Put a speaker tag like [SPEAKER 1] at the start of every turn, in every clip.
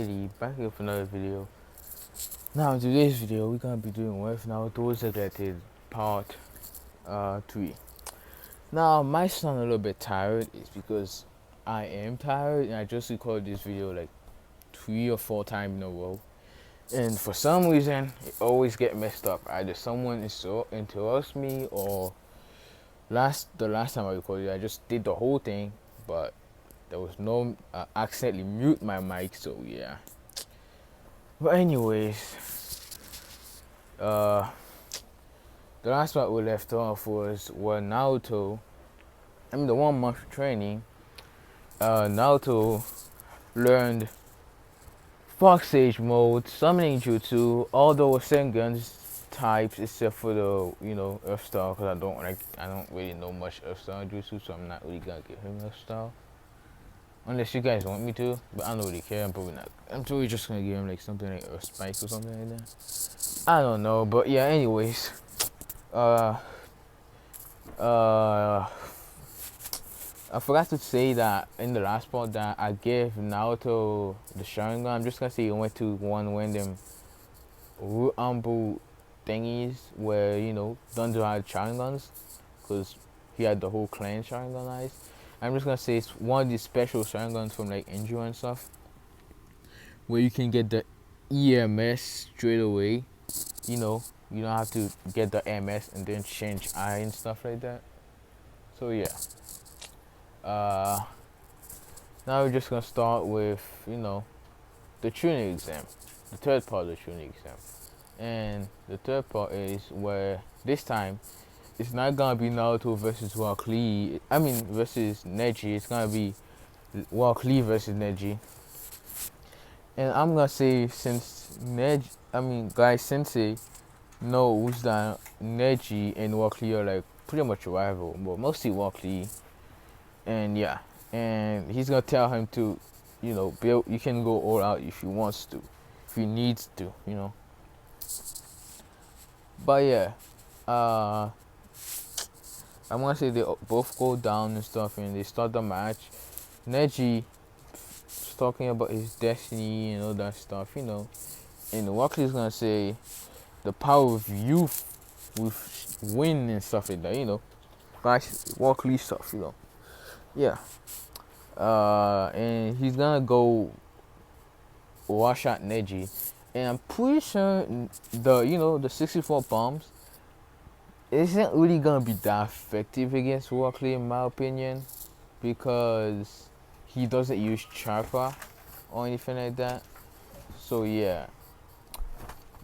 [SPEAKER 1] Back here with another video. Now in today's video we're gonna be doing with Naruto Selected Part 3. Now my sound a little bit tired is because I am tired and I just recorded this video like 3 or 4 times in a row. And for some reason it always get messed up. Either someone interrupts me or the last time I recorded I just did the whole thing, but there was no accidentally mute my mic, so yeah. But anyways, the last part we left off was when Naruto, the 1 month training, Naruto learned Fox Sage mode, summoning jutsu, all those Sharingan types except for the Earth Star, because I don't really know much Earth Star jutsu, so I'm not really gonna give him Earth Star. Unless you guys want me to, but I don't really care. I'm probably not. I'm probably just gonna give him like something like Earth Spike or something like that. I don't know, but yeah. Anyways, I forgot to say that in the last part that I gave Naruto the Sharingan. I'm just gonna say he went to one random Ambu thingies where Danzo had Sharingans, because he had the whole clan Sharinganized. I'm just gonna say it's one of these special Sharingans from like Inju and stuff, where you can get the EMS straight away. You don't have to get the MS and then change I and stuff like that. So yeah. Now we're just gonna start with the tuning exam, the third part of the tuning exam, and the third part is where this time it's not gonna be Naruto versus versus Neji. It's gonna be Lee versus Neji. And I'm gonna say, since Guy Sensei knows that Neji and Lee are like pretty much a rival, but mostly Lee. And yeah, and he's gonna tell him to, build. You can go all out if he wants to, if he needs to, But yeah, I'm gonna say they both go down and stuff, and they start the match. Neji is talking about his destiny and all that stuff, and Walkley's gonna say the power of youth with win and stuff like that, Guys, Walkley stuff, Yeah. And he's gonna go wash out Neji, and I'm pretty sure the 64 bombs isn't really gonna be that effective against Walkley, in my opinion, because he doesn't use chakra or anything like that. So yeah.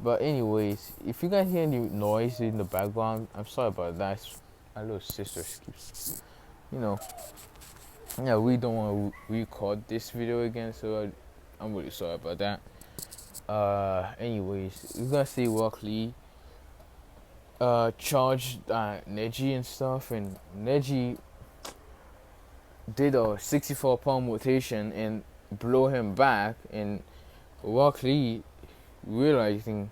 [SPEAKER 1] But anyways, if you guys hear any noise in the background, I'm sorry about that. My little sister keeps, yeah, we don't want to record this video again, so I'm really sorry about that. Anyways, we're gonna see Walkley charged Neji and stuff, and Neji did a 64 palm rotation and blow him back, and Walkley realizing,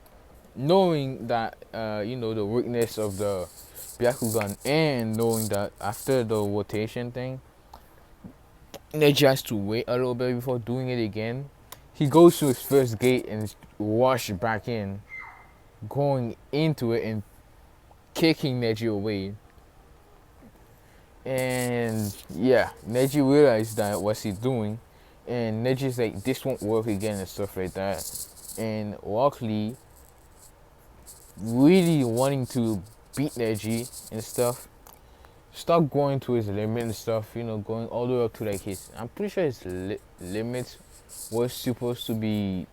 [SPEAKER 1] knowing that the weakness of the Byakugan, and knowing that after the rotation thing Neji has to wait a little bit before doing it again, he goes to his first gate and rushes back in, going into it and kicking Neji away. And yeah, Neji realized that what he's doing, and Neji's like, this won't work again and stuff like that. And Walkley, really wanting to beat Neji and stuff, start going to his limit and stuff, going all the way up to like I'm pretty sure his limit was supposed to be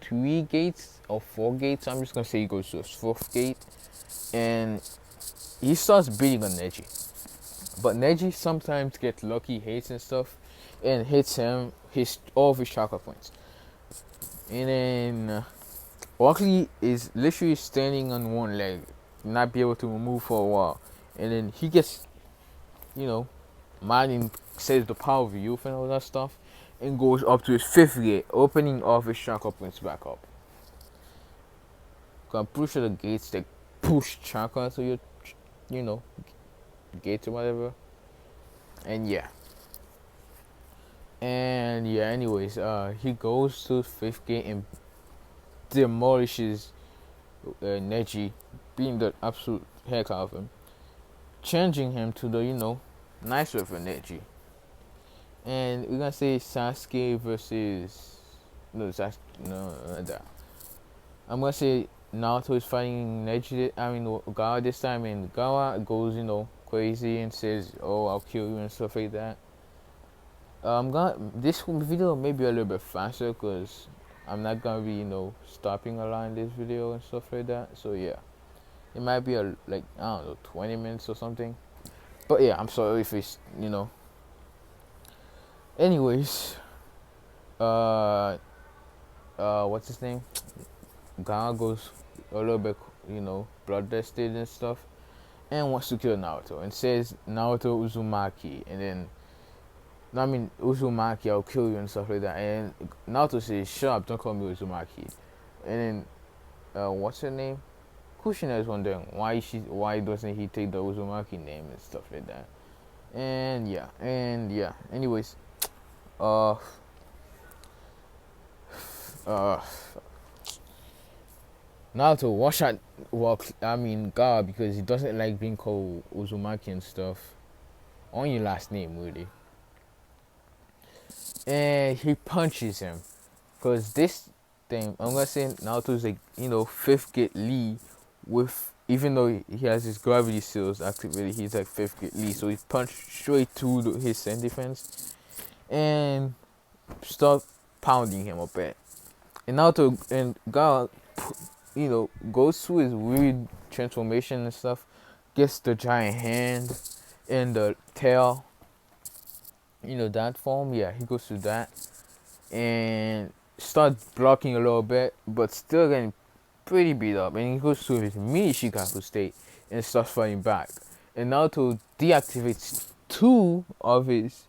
[SPEAKER 1] 3 gates or 4 gates. I'm just gonna say he goes to his 4th gate, and he starts beating on Neji. But Neji sometimes gets lucky hits and stuff, and hits him all of his chakra points. And then Walkley is literally standing on one leg, not be able to move for a while. And then he gets, mad and says the power of youth and all that stuff, and goes up to his 5th gate, opening all of his chakra points back up. I'm pretty sure the gates like push chakra to your, gates or whatever. And yeah. And yeah, anyways, he goes to fifth gate and demolishes Neji, beating the absolute heck out of him, changing him to the nice version Neji. And we're gonna say Sasuke versus no. I'm gonna say Naruto is fighting Neji. Gaara this time, and Gaara goes crazy and says, "Oh, I'll kill you" and stuff like that. This video may be a little bit faster because I'm not gonna be stopping a lot in this video and stuff like that. So yeah, it might be like I don't know 20 minutes or something. But yeah, I'm sorry if it's Anyways, what's his name? Gaara goes a little bit bloodlusted and stuff, and wants to kill Naruto and says Naruto Uzumaki, and then Uzumaki, I'll kill you and stuff like that. And Naruto says, shut up, don't call me Uzumaki. And then, what's her name? Kushina is wondering why doesn't he take the Uzumaki name and stuff like that. And yeah. Anyways, Naruto, watch out, Gaara, because he doesn't like being called Uzumaki and stuff. On your last name, really. And he punches him, cause this thing I'm gonna say Naruto's like fifth gate Lee, with even though he has his gravity seals activated, he's like fifth gate Lee, so he punched straight through his sand defense and start pounding him a bit. And Naruto and Gaara, goes through his weird transformation and stuff, gets the giant hand and the tail. That form, yeah, he goes through that and starts blocking a little bit, but still getting pretty beat up. And he goes through his mini Shikaku state and starts fighting back. And Naruto deactivates 2 of his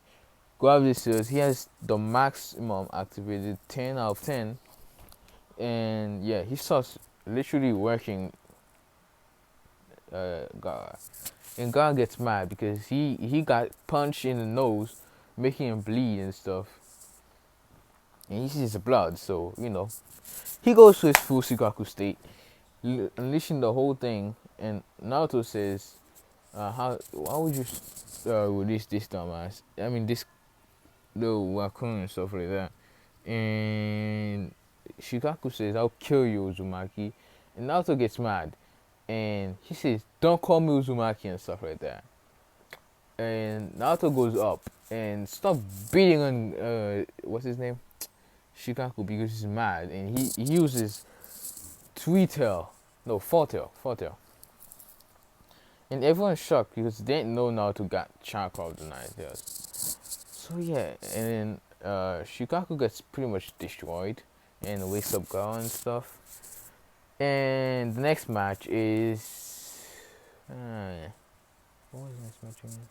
[SPEAKER 1] gravity seals. He has the maximum activated, 10 out of 10. And yeah, he starts literally working Gaara. And Gaara gets mad because he got punched in the nose, making him bleed and stuff. And he sees the blood, so he goes to his full Shikaku state, unleashing the whole thing. And Naruto says, why would you release this dumbass? This little raccoon and stuff like that. And Shikaku says, I'll kill you, Uzumaki. And Naruto gets mad, and he says, don't call me Uzumaki and stuff like that. And Naruto goes up and stop beating on what's his name, Shikaku, because he's mad, and he uses four tail, and everyone's shocked because they didn't know Naruto got chakra of the 9 tails. So yeah, and then Shikaku gets pretty much destroyed and wakes up Gaara and stuff. And the next match is what was the next match again?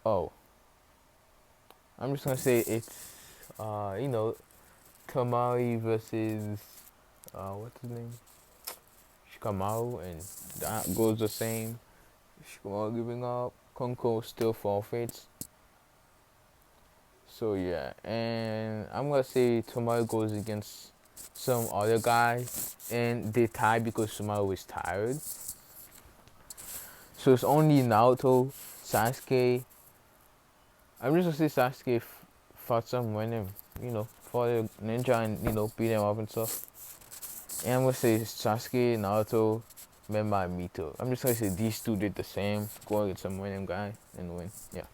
[SPEAKER 1] Oh, I'm just gonna say it's Kamari versus what's his name? Shikamaru, and that goes the same. Shikamaru giving up. Konko still forfeits. So yeah, and I'm gonna say Tomaru goes against some other guy, and they tie because Tomaru is tired. So it's only Naruto, Sasuke. I'm just gonna say Sasuke fought some random, fought a ninja and beat him up and stuff. And I'm gonna say Sasuke, Naruto, Menma, and Mito. I'm just gonna say these 2 did the same, go against some random guy and win. Yeah.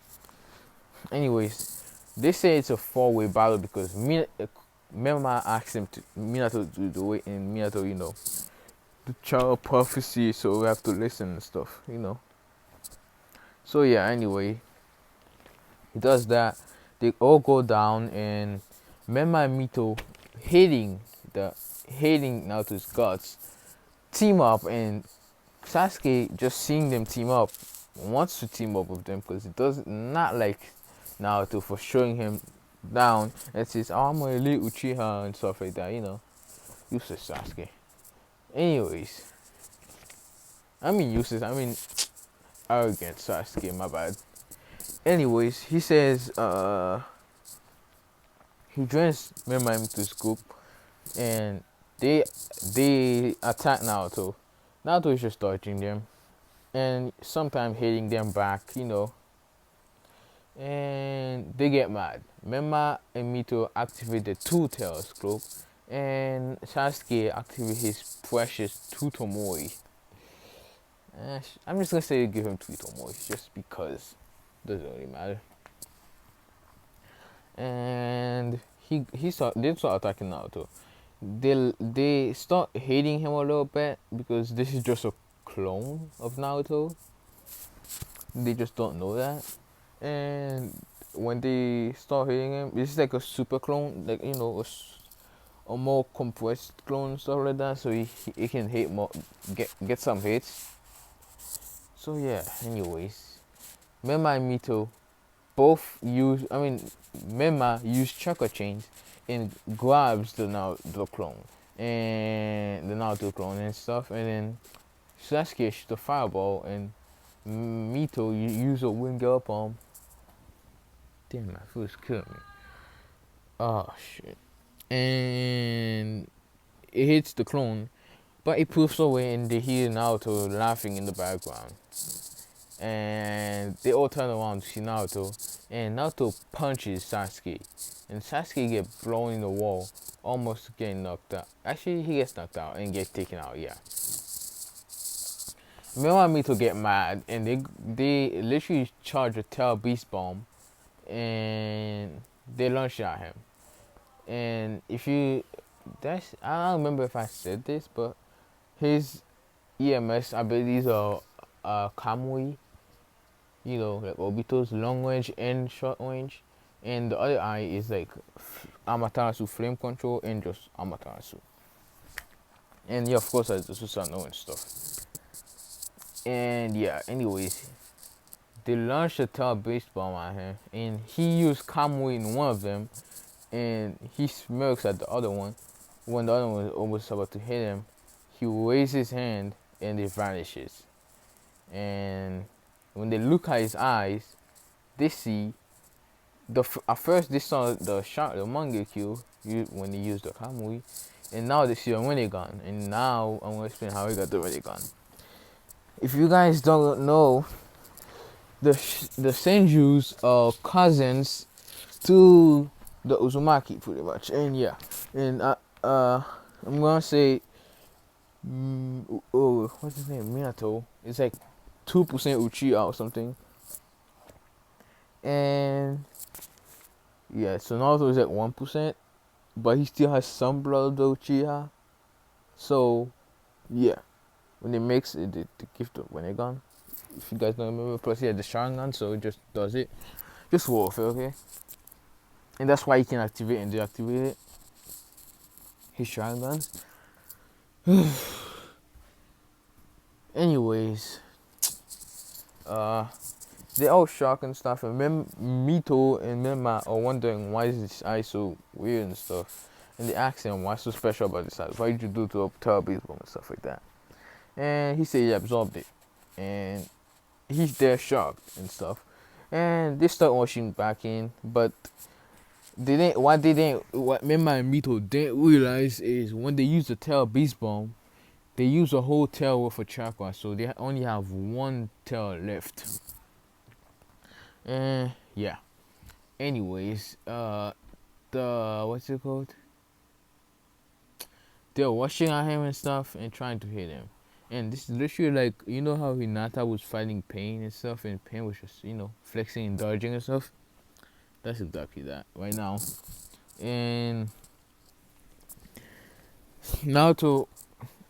[SPEAKER 1] Anyways, they say it's a 4-way battle because Menma asked Minato to do it, and Minato, the child prophecy, so we have to listen and stuff, So yeah, anyway, he does that. They all go down, and Menma and Mito hating Naruto's guts team up, and Sasuke, just seeing them team up, wants to team up with them because he does not like Naruto for showing him down and says, oh, I'm an elite Uchiha and stuff like that, useless Sasuke. Anyways, arrogant Sasuke, my bad. Anyways, he says he joins Menma into his group, and they they attack Naruto. Naruto is just dodging them, and sometimes hitting them back, and they get mad. Menma and Mito activate the Two Tails cloak, and Sasuke activate his precious Tutomori. I'm just gonna say give him Tutomori just because doesn't really matter. And they start attacking Naruto. They start hating him a little bit because this is just a clone of Naruto. They just don't know that. And when they start hating him, this is like a super clone, like a more compressed clone and stuff like that. So he can hate more, get some hits. So yeah. Anyways, Menma and Mito both use. Menma use chakra chains and grabs the clone and the Naruto clone and stuff, and then Sasuke shoots the fireball, and Mito use a wind girl palm. Damn, my food's killing me. Oh shit! And it hits the clone, but it poofs away, and they hear Naruto laughing in the background. And they all turn around to see Naruto, and Naruto punches Sasuke, and Sasuke gets blown in the wall, almost getting knocked out. Actually, he gets knocked out and gets taken out. Yeah. Menma and Mito get mad, and they literally charge a tail beast bomb, and they launch it at him. And if you, I don't remember if I said this, but his EMS abilities are Kamui, like Obito's long range and short range, and the other eye is like Amaterasu flame control and just Amaterasu. And yeah, of course, there's the Susanoo and stuff. And yeah, anyways, they launched a tail based bomb at him, and he used Kamui in one of them, and he smirks at the other one. When the other one was almost about to hit him, he raises his hand and it vanishes. And when they look at his eyes, they see at first they saw the manga kill when they used the Kamui, and now they see a Rinnegan. And now I'm gonna explain how he got the Rinnegan. If you guys don't know, the Senjus are cousins to the Uzumaki, pretty much. And yeah, and I'm gonna say, what's his name? Minato. It's like 2% Uchiha or something. And yeah, so Naruto is at 1%, but he still has some blood of the Uchiha. So yeah, when they mix it, they give the Rinnegan. If you guys don't remember, plus he had the Sharingan, so it just does it. Just worth it, okay? And that's why you can activate and deactivate it. His Sharingans. Anyways, they're all shocked and stuff, and Mito and Menma are wondering why is this eye so weird and stuff. And they ask him what's so special about this eye. What did you do to a Terra Baseball and stuff like that? And he said he absorbed it. And they're shocked and stuff. And they start rushing back in, but what Menma and Mito didn't realize is when they use the tail beast bomb, they use a whole tail worth of chakra, so they only have one tail left. And yeah. Anyways, what's it called? They're rushing at him and stuff and trying to hit him. And this is literally like, you know how Hinata was fighting Pain and stuff, and Pain was just, flexing and dodging and stuff? That's exactly that right now. And Naruto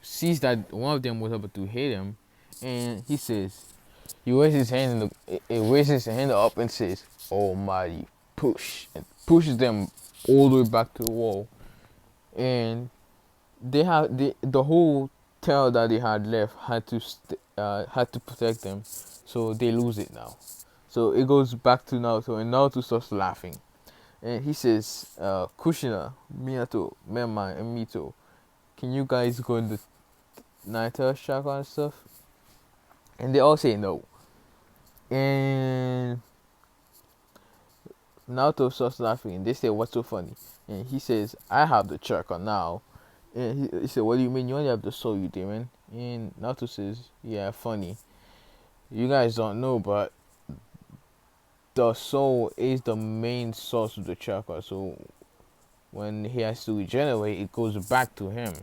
[SPEAKER 1] sees that one of them was about to hit him, and he raises his hand up and says, "Almighty push," and pushes them all the way back to the wall. And they have the whole tail that they had left had to protect them, so they lose it now. So it goes back to Naruto, and Naruto starts laughing. And he says, Kushina, Minato, Menma, and Mito, can you guys go in the Naita chakra and stuff? And they all say no. And Naruto starts laughing, and they say, what's so funny? And he says, I have the chakra now. And he said, what do you mean? You only have the soul, you demon. And Naruto says, yeah, funny. You guys don't know, but the soul is the main source of the chakra. So when he has to regenerate, it goes back to him.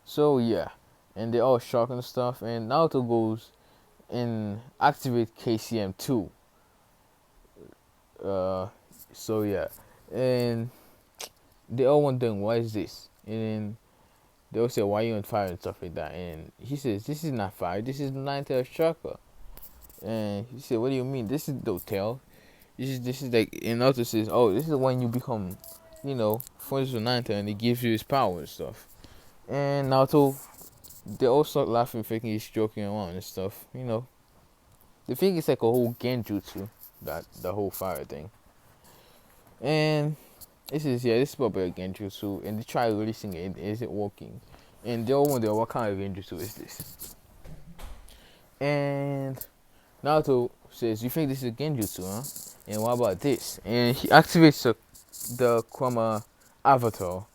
[SPEAKER 1] So yeah, and they're all shocked and stuff. And Naruto goes and activate KCM2. So yeah, and they all wondering why is this, and they all say why you on fire and stuff like that. And he says this is not fire, this is the nine-tailed chakra. And he said, what do you mean? This is the tail. This is like, and Naruto says, oh, this is when you become, friends with nine-tail, and it gives you his power and stuff. And Naruto, they all start laughing, thinking he's joking around and stuff. They think it's like a whole genjutsu, that the whole fire thing. And this is probably a genjutsu, and they try releasing it, is it working? And they all wonder what kind of genjutsu is this. And Naruto says, you think this is a genjutsu, huh? And what about this? And he activates the Chroma avatar,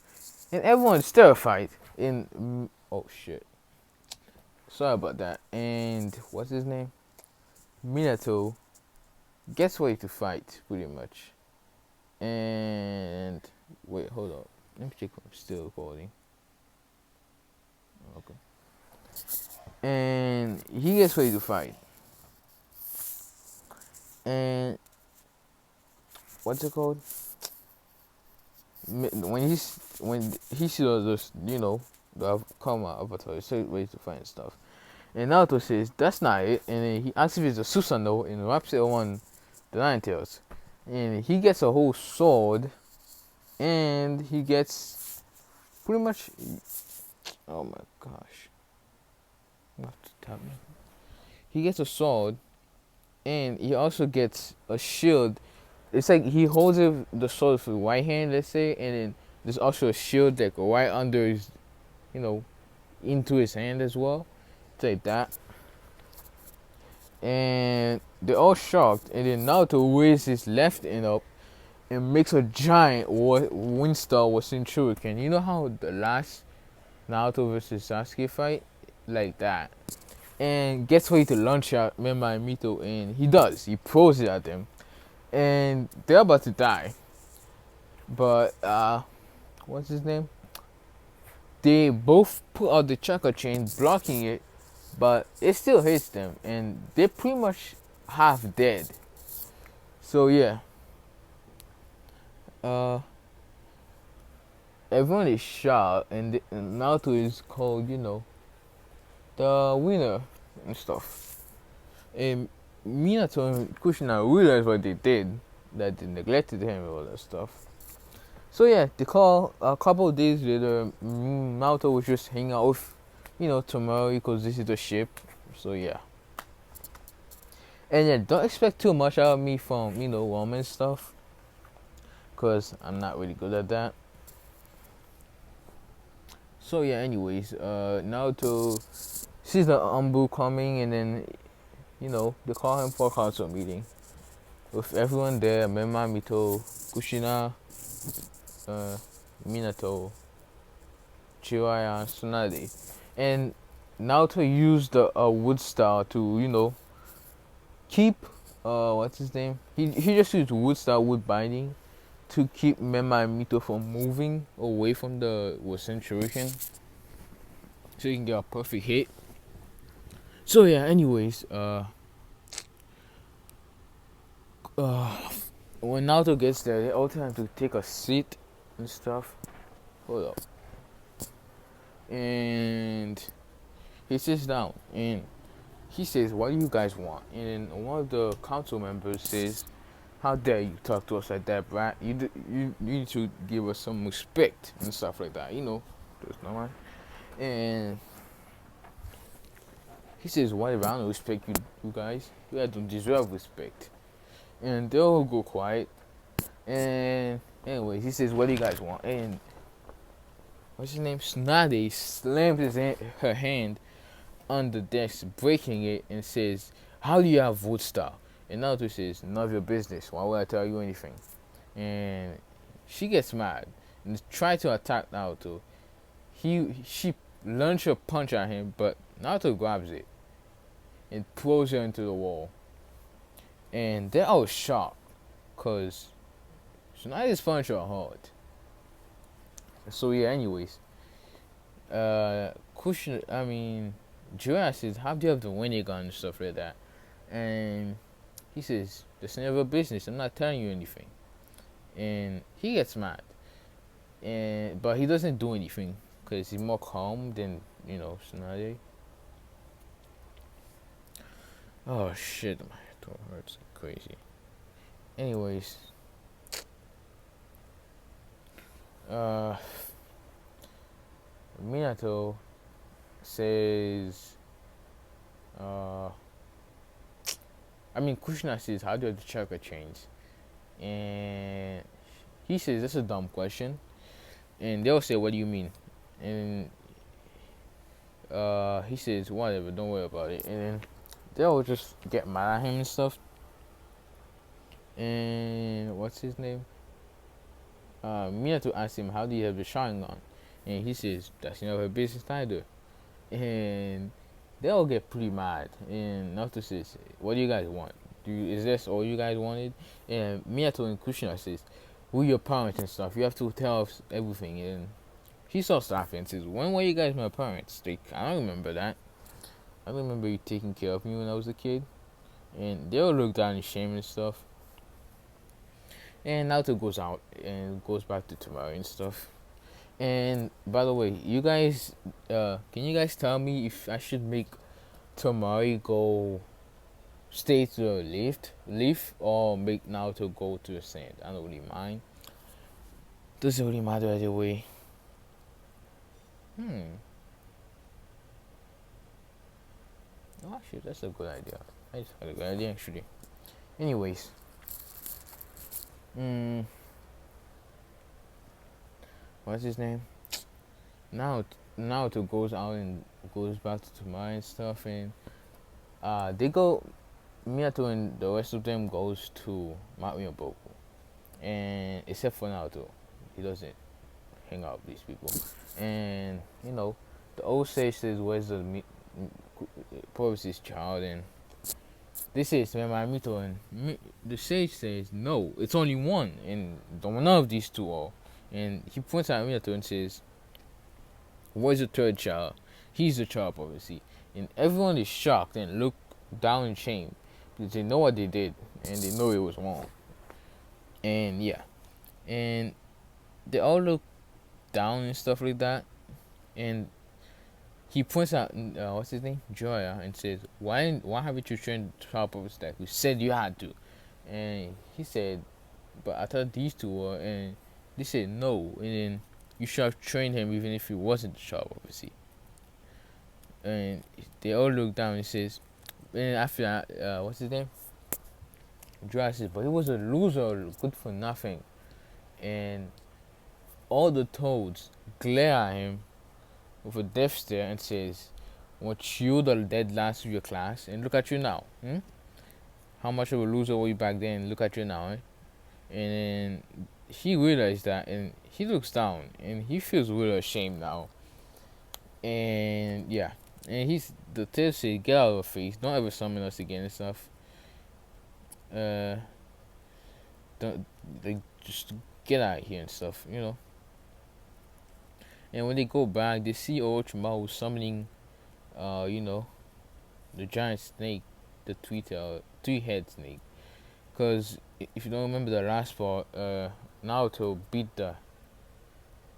[SPEAKER 1] and everyone's terrified. And oh shit, sorry about that. And what's his name? Minato gets ready to fight, pretty much. And wait, hold up. Let me check if I'm still recording. Okay. And he gets ready to fight. And what's it called? When he sees this, the karma avatar, he's ready to fight and stuff. And Naruto says that's not it, and then he activates the Susanoo and wraps it on the Nine Tails. And he gets a whole sword, and he gets pretty much, oh my gosh, he gets a sword, and he also gets a shield. It's like he holds the sword with his right hand, let's say, and then there's also a shield like right under his, into his hand as well. It's like that. And they're all shocked, and then Naruto raises his left hand up and makes a giant wind star with Shuriken. You know how the last Naruto versus Sasuke fight? Like that. And gets ready to launch out Menma and Mito, and he does. He throws it at them. And they're about to die. But, what's his name? They both put out the chakra chain, blocking it, but it still hits them, and they're pretty much half dead. So yeah, everyone is shot, and Naruto is called, the winner and stuff. And Minato and Kushina realized what they did, that they neglected him and all that stuff. So yeah, they call a couple of days later. Naruto was just hanging out with, Tomorrow, because this is the ship. So yeah. And yeah, don't expect too much out of me from, woman stuff, because I'm not really good at that. So yeah, anyways, Naruto sees the Anbu coming, and then, they call him for a council meeting. With everyone there, Menma, Mito, Kushina, Minato, Jiraiya, Tsunade. And Naruto used the wood star to, keep, what's his name? He just used wood star, wood binding, to keep Menma and Mito from moving away from the Shuriken, so you can get a perfect hit. So yeah, anyways, when Naruto gets there, they all tell him to take a seat and stuff. Hold up. And he sits down, and he says, what do you guys want? And then one of the council members says, how dare you talk to us like that, brat? You need to give us some respect and stuff like that, there's no one. And he says, whatever, I don't respect you guys. You guys don't deserve respect. And they all go quiet. And anyways, he says, what do you guys want? And what's his name? Tsunade slams her hand on the desk, breaking it, and says, how do you have wood star? And Naruto says, none of your business. Why would I tell you anything? And she gets mad and tries to attack Naruto. She launches a punch at him, but Naruto grabs it and throws her into the wall. And they're all shocked, cause Tsunade's punch are hard. So yeah, anyways, question. I mean, Jiraiya says, "How do you have the winning gun and stuff like that?" And he says, "That's none of your business. I'm not telling you anything." And he gets mad, but he doesn't do anything because he's more calm than Tsunade. Oh shit, my throat hurts like crazy. Anyways, uh, Minato says, Kushina says, "How do the chakra change?" And he says, "That's a dumb question." And they'll say, "What do you mean?" And he says, "Whatever, don't worry about it." And then they'll just get mad at him and stuff. And what's his name? Minato asks him, "How do you have the Sharingan?" And he says, "That's none of her business neither." And they'll get pretty mad. And Naruto says, "What do you guys want? Is this all you guys wanted?" And Minato and Kushina says, "We're your parents and stuff. You have to tell us everything." And he starts laughing and says, "When were you guys my parents?" Like, I don't remember that. I remember you taking care of me when I was a kid. And they'll look down in shame and stuff. And Naruto goes out and goes back to Tamari and stuff. And by the way, you guys, can you guys tell me if I should make Tamari go stay to the leaf, or make Naruto go to the sand? I don't really mind. Doesn't really matter either way. Oh shit, that's a good idea. I just had a good idea actually. Anyways. What's his name? Naruto goes out and goes back to Tamari and stuff, and they go. Minato and the rest of them goes to Mario Boku, and except for Naruto, he doesn't hang out with these people. And the old sage says, "Where's the Porus' child?" And this says, "Remember Mito," and the sage says, "No, it's only one, and none of these two are." And he points at Minato and says, "Where's the third child? He's the child, obviously." And everyone is shocked and look down in shame because they know what they did and they know it was wrong. And yeah, and they all look down and stuff like that. And he points out, what's his name, Joya, and says, "Why haven't you trained the child purpose that you said you had to?" And he said, "But I thought these two were." And they said, "No." And then, "You should have trained him even if he wasn't the child prophecy." And they all look down and says, and after that, what's his name? Joya says, "But he was a loser, good for nothing." And all the toads glare at him with a death stare and says, "Weren't you the dead last of your class? And look at you now. How much of a loser were you back then? Look at you now." And then he realized that, and he looks down, and he feels really ashamed now. And yeah, and the tail says, "Get out of our face! Don't ever summon us again and stuff. Don't just get out of here and stuff, And when they go back, they see Orochimaru summoning, the giant snake, the three-head snake. Because if you don't remember the last part, Naruto beat the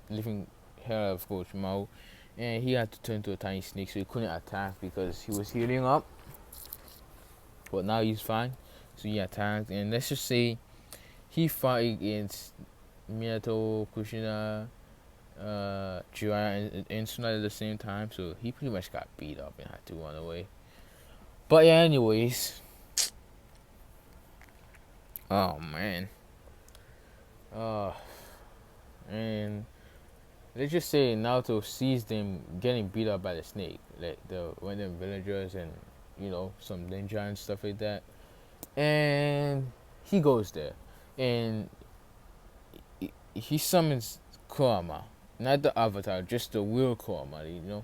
[SPEAKER 1] living hell out of Orochimaru, and he had to turn to a tiny snake, so he couldn't attack because he was healing up. But now he's fine, so he attacked, and let's just say he fought against Minato, Kushina, Jiraiya, and Tsunade at the same time, so he pretty much got beat up and had to run away. But yeah, anyways. Oh man. And let's just say Naruto sees them getting beat up by the snake, like the random villagers and some ninja and stuff like that. And he goes there, and he summons Kurama, not the avatar, just the real Kurama, you know.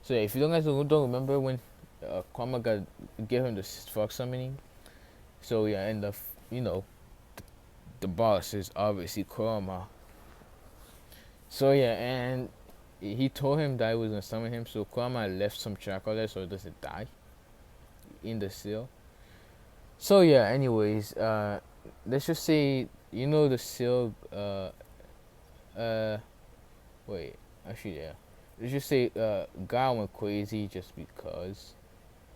[SPEAKER 1] So yeah, if you don't remember when Kurama gave him the frog summoning, so yeah, and you know the boss is obviously Kurama. So yeah, and he told him that he was gonna summon him, so Kurama left some charcoal there so it doesn't die in the seal. So yeah, anyways, let's just say you know the seal. Uh, wait, actually yeah. Let's just say Gaara went crazy just because.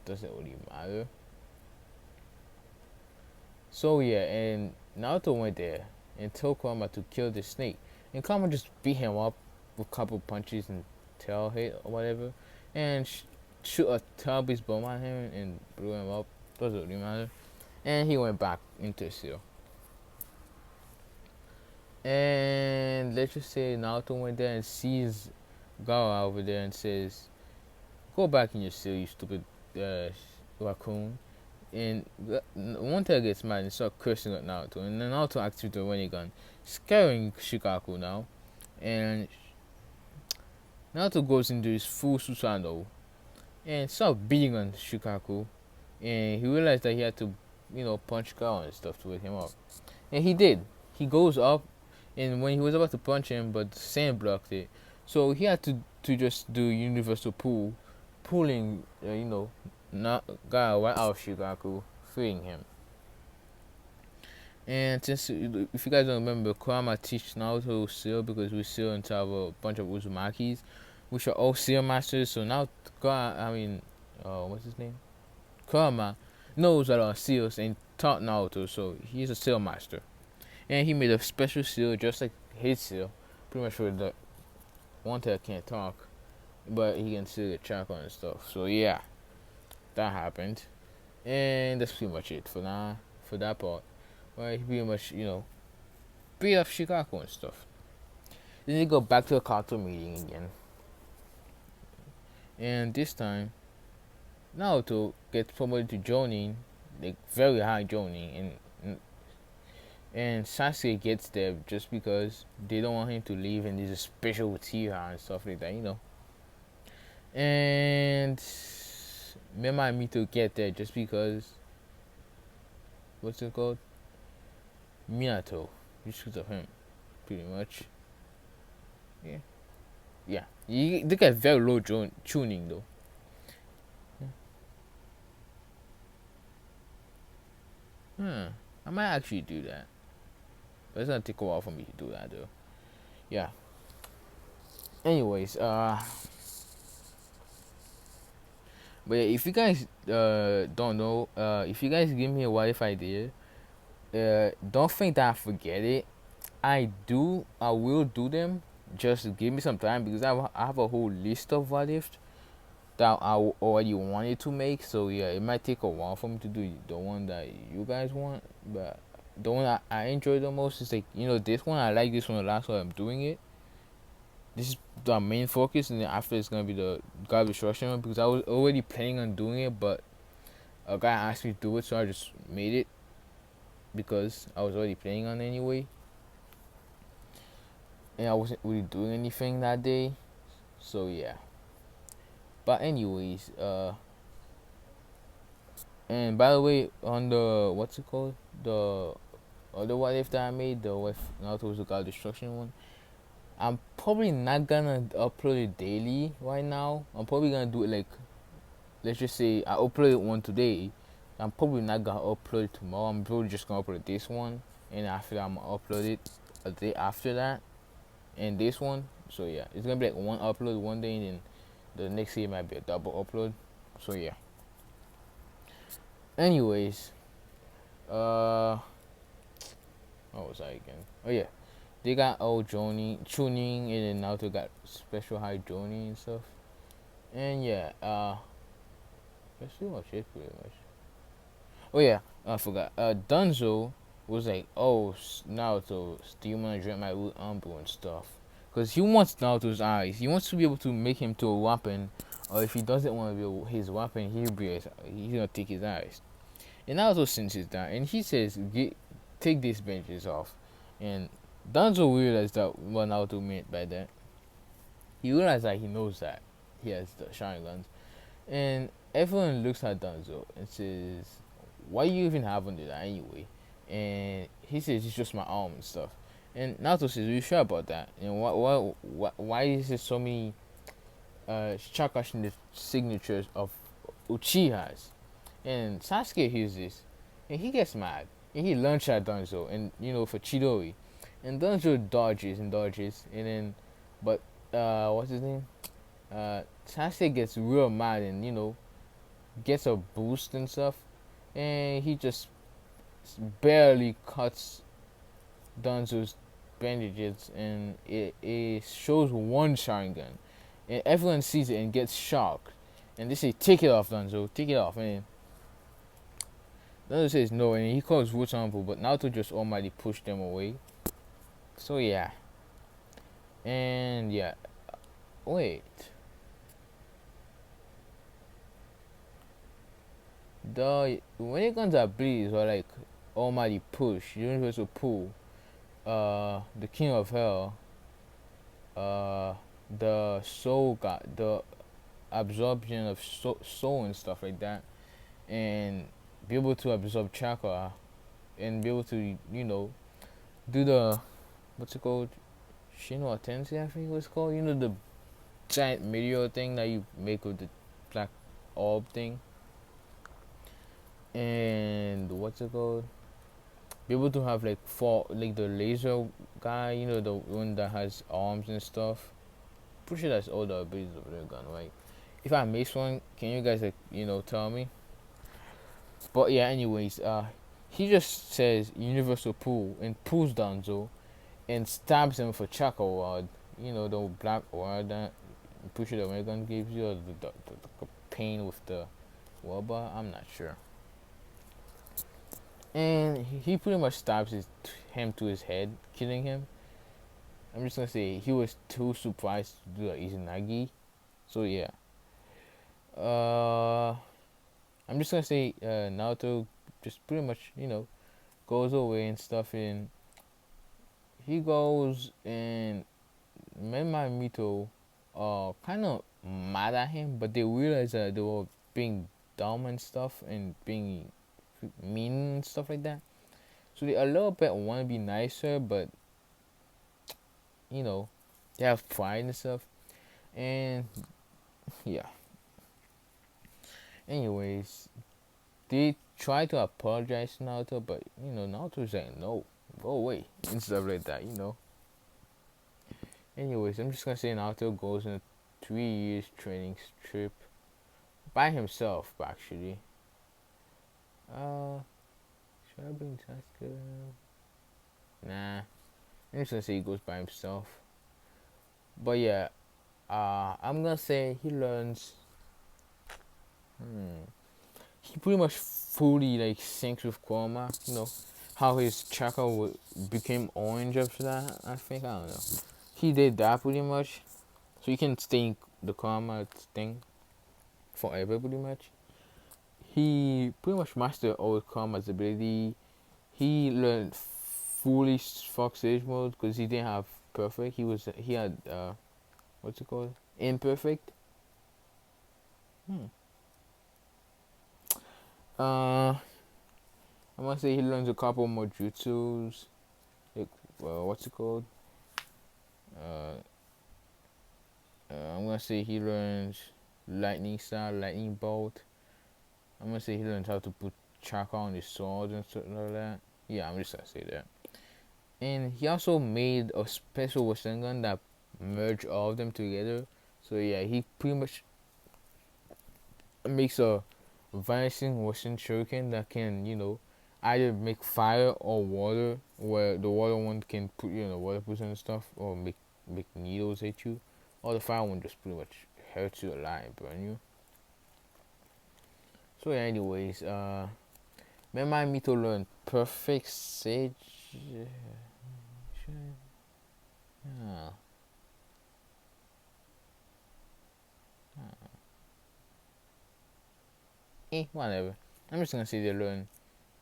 [SPEAKER 1] Doesn't really matter. So yeah, and Naruto went there and told Kurama to kill the snake, and Kurama just beat him up with a couple punches and tail hit or whatever, and shoot a tail beast bomb at him and blew him up. Doesn't really matter. And he went back into the seal. And let's just say Naruto went there and sees Gaara over there and says, "Go back in your seal, you stupid raccoon." And one tail gets mad and starts cursing at Naruto. And then Naruto activates the Rinnegan, scaring Shikaku now. And Naruto goes into his full Susanoo and starts beating on Shikaku. And he realized that he had to, you know, punch Gaara and stuff to wake him up. And he did. He goes up, and when he was about to punch him, but the sand blocked it. So he had to just do universal pull, pulling, you know, not Gaara right out of Shikaku, freeing him. And since, if you guys don't remember, Kurama teach Naruto seal because we seal into a bunch of Uzumakis, which are all seal masters. So now what's his name? Kurama knows a lot of seals and taught Naruto, so he's a seal master. And he made a special seal just like his seal, pretty much for the one that can't talk, but he can seal the chakra and stuff. So yeah, that happened, and that's pretty much it for now for that part. Right, he pretty much, you know, beat up Shikaku and stuff. Then they go back to the Kato meeting again, and this time Naruto gets promoted to Jonin, like very high Jonin, and Sasuke gets there just because they don't want him to leave, and there's a special Uchiha and stuff like that, you know. And Menma and Mito get there just because, what's it called? Minato, just because of him, pretty much. Yeah. They get very low tuning though. I might actually do that. But it's gonna take a while for me to do that though. Yeah. Anyways, but yeah, if you guys don't know, if you guys give me a what if idea, don't think that I forget it. I will do them. Just give me some time because I have a whole list of what ifs that I already wanted to make. So yeah, it might take a while for me to do the one that you guys want, but the one I enjoy the most is like, you know, this one. I like this one a lot, so I'm doing it. This is the main focus, and then after it's gonna be the God Destruction one because I was already planning on doing it, but a guy asked me to do it, so I just made it because I was already planning on it anyway, and I wasn't really doing anything that day, so yeah. But anyways, and by the way, on the what's it called, the other what if that I made, the what if Naruto was the God Destruction one, I'm probably not gonna upload it daily right now. I'm probably gonna do it like, let's just say I uploaded one today. I'm probably not gonna upload it tomorrow. I'm probably just gonna upload this one, and after that I'm gonna upload it a day after that, and this one. So yeah, it's gonna be like one upload one day, and then the next day might be a double upload. So yeah. Anyways, what was I again? Oh yeah, they got old Jonin tuning, and then now they got special high Jonin and stuff. And yeah, that's pretty much it, pretty much. Oh yeah, I forgot. Danzo was like, "Oh, Naruto, do you want to drink my root umbu and stuff?" Because he wants Naruto's eyes. He wants to be able to make him to a weapon, or if he doesn't want to be his weapon, he's gonna take his eyes. And Naruto senses that, and he says, take these benches off, and Danzo realized that what Naruto meant by that. He realized that he knows that he has the Sharingans, and everyone looks at Danzo and says, "Why you even have under that anyway?" And he says, "It's just my arm and stuff." And Naruto says, "Are you sure about that? And why is there so many chakra signatures of Uchihas?" And Sasuke hears this, and he gets mad, and he lunges at Danzo, and for Chidori, and Danzo dodges, and then, but what's his name? Sasuke gets real mad, and gets a boost and stuff, and he just barely cuts Danzo's bandages, and it shows one Sharingan, and everyone sees it and gets shocked, and they say, "Take it off, Danzo, take it off," and Naruto says no, and he calls Roots Uncle, but Naruto just almighty pushed them away. So yeah, and yeah, wait, the when it comes to abilities or like almighty push, universal pull, the King of Hell, uh, the Soul God, the absorption of soul and stuff like that, and be able to absorb chakra, and be able to do the what's it called? Shinwa Tensei, I think it was called. The giant meteor thing that you make with the black orb thing. And what's it called? Be able to have like like the laser guy, the one that has arms and stuff. Pretty sure that's all the abilities of the gun, right? If I miss one, can you guys tell me? But yeah, anyways, he just says universal pull and pulls Danzo and stabs him for chakra ward. The black ward that push it American gives you, or the pain with the wobber. I'm not sure. And he pretty much stabs him to his head, killing him. I'm just gonna say he was too surprised to do the Izanagi. So yeah. Uh, I'm just gonna say Naruto just pretty much goes away and stuff, and he goes and Menma and Mito kind of mad at him, but they realize that they were being dumb and stuff and being mean and stuff like that. So they a little bit want to be nicer, but you know they have pride and stuff. And yeah. Anyways, they try to apologize to Naruto, but Naruto's saying no, go away and stuff like that. Anyways, I'm just gonna say Naruto goes on a 3 years training trip by himself, actually. Uh, should I bring Sasuke? Nah, I'm just gonna say he goes by himself. But yeah, I'm gonna say he learns. He pretty much fully like syncs with Kurama. How his chakra became orange after that. I think I don't know. He did that pretty much, so he can stay in the Kurama thing forever pretty much. He pretty much mastered all Kurama's ability. He learned fully Fox Sage mode because he didn't have perfect. He had what's it called? Imperfect. I'm gonna say he learns a couple more jutsus. Like, what's it called? Uh, I'm gonna say he learns lightning style, lightning bolt. I'm gonna say he learns how to put chakra on his sword and stuff like that. Yeah, I'm just gonna say that. And he also made a special Rasengan that merged all of them together. So yeah, he pretty much makes a vanishing Rasen Shuriken that can, either make fire or water, where the water one can put you in the water potion and stuff, or make needles at you, or the fire one just pretty much hurts you alive and burn you. So yeah, anyways, Menma and Mito learned perfect sage. Yeah. Whatever. I'm just gonna say they learn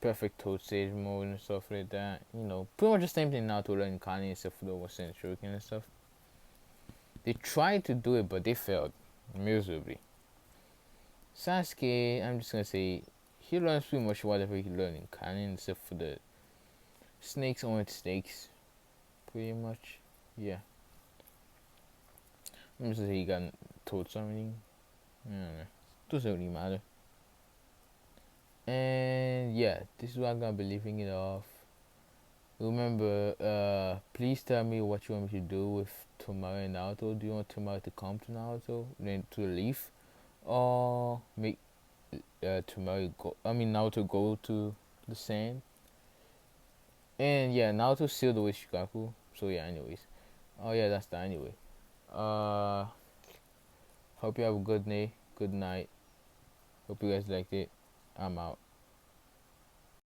[SPEAKER 1] perfect toad stage mode and stuff like that. Pretty much the same thing Naruto learned Kani except for the Western Shuriken and stuff. They tried to do it, but they failed miserably. Sasuke, I'm just gonna say, he learns pretty much whatever he learned in Kanin except for the snakes on snakes. Pretty much. Yeah. I'm just gonna say he got told something. I don't know. Doesn't really matter. And yeah, this is what I'm gonna be leaving it off. Remember, please tell me what you want me to do with Tomari and Naruto. Do you want Tomari to come to Naruto, then to the Leaf, or make Tomari go? I mean Naruto go to the Sand? And yeah, Naruto sealed away Shikaku. So yeah, anyways. Oh yeah, that's that anyway. Uh, hope you have a good day, good night. Hope you guys liked it. I'm out.